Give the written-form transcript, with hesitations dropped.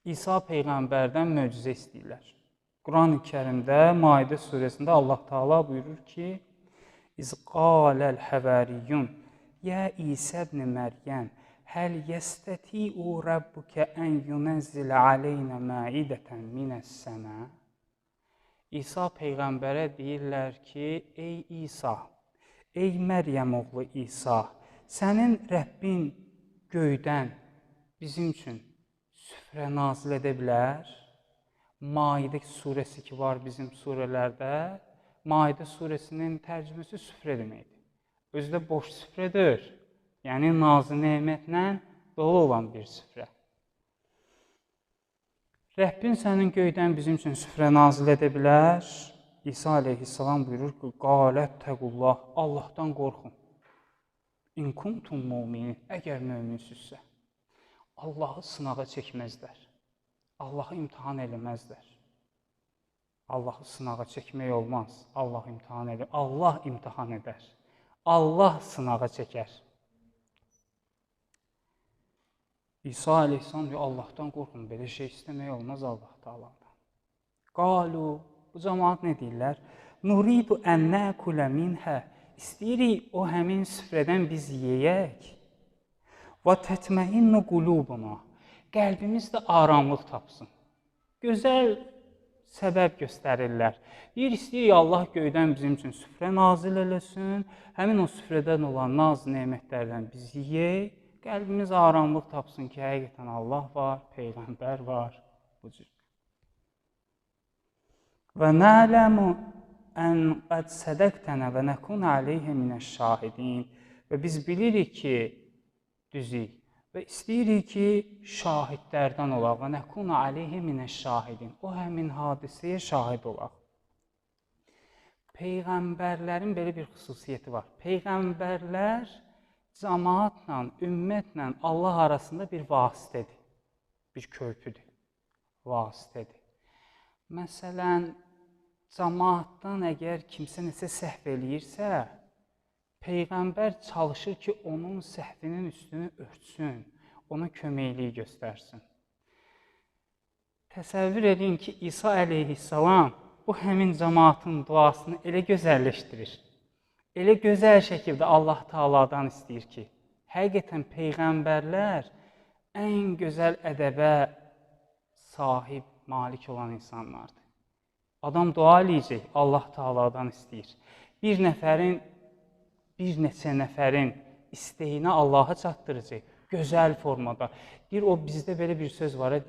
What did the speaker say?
İsa Peyğəmbərdən möcüzə istəyirlər. Quran-ı Kərimdə Maidə surəsində Allah Taala buyurur ki: "İz qaləl həvariyyun ya İsa ibn Məryəm həl yəstətiu rabbuka an yunzila aleynə maidatan minas-səma." İsa Peyğəmbərə deyirlər ki, ey İsa, ey Məryəm oğlu İsa, sənin Rəbbin göydən bizim üçün süfrə nazil edə bilər? Maidə surəsi ki var bizim surələrdə, Maidə surəsinin tərcüməsi süfrə deməkdir. Özü də boş süfrədir, yəni nazı nemətlə dolu olan bir süfrə. Rəbbin sənin göydən bizim üçün süfrə nazil edə bilər? İsa əleyhissalam buyurur ki, qalət təqullah, Allahdan qorxun. İn kuntum müminin, əgər möminsizsə. Allahı sınağa çəkməzlər. Allahı imtihan eləməzlər. Allahı sınağa çəkmək olmaz. Allah imtihan edir. Allah imtihan edər. Allah sınağa çəkər. İsa əleyhissalam diyor, Allahdan qorxun, belə şey istəmək olmaz Allah Taala'dan. Qalu, bu cəmaət nə deyirlər? Nuridu ən nəkulə minhə, istəyirik o həmin süfrədən biz yeyək. Və tətməinnu qulubuna, qəlbimiz də aramlıq tapsın. Gözəl səbəb göstərirlər. Deyir, istəyirik Allah göydən bizim üçün süfrə nazil eləsin, həmin o süfrədən olan naz nemətlərdən biz yeyək, qəlbimiz aramlıq tapsın ki, həqiqətən Allah var, Peyğəmbər var, bu cür. Və nələmu ən qəd sədəqtənə və nəkun aleyhə minəş-şahidin. Və biz bilirik ki, düzük və istəyirik ki, şahidlərdən olaq və nəkun aleyhə minəş-şahidin. O həmin hadisəyə şahid olaq. Peyğəmbərlərin belə bir xüsusiyyəti var. Peyğəmbərlər cəmaatla, ümmətlə Allah arasında bir vasitədir, bir körpüdür, vasitədir. Məsələn, cəmaatdan əgər kimsə nəsə səhv eləyirsə, Peyğəmbər çalışır ki, onun səhvinin üstünü örtsün, ona köməkliyi göstərsin. Təsəvvür edin ki, İsa əleyhissalam bu həmin cəmaatın duasını elə gözəlləşdirir. Elə gözəl şəkildə Allah Taala'dan istəyir ki, həqiqətən Peyğəmbərlər ən gözəl ədəbə sahib, malik olan insanlardır. Adam dua eləyəcək, Allah Taala'dan istəyir. Bir neçə nəfərin istəyini Allaha çatdıracaq, gözəl formada. Deyir, o bizdə belə bir söz var, deyir,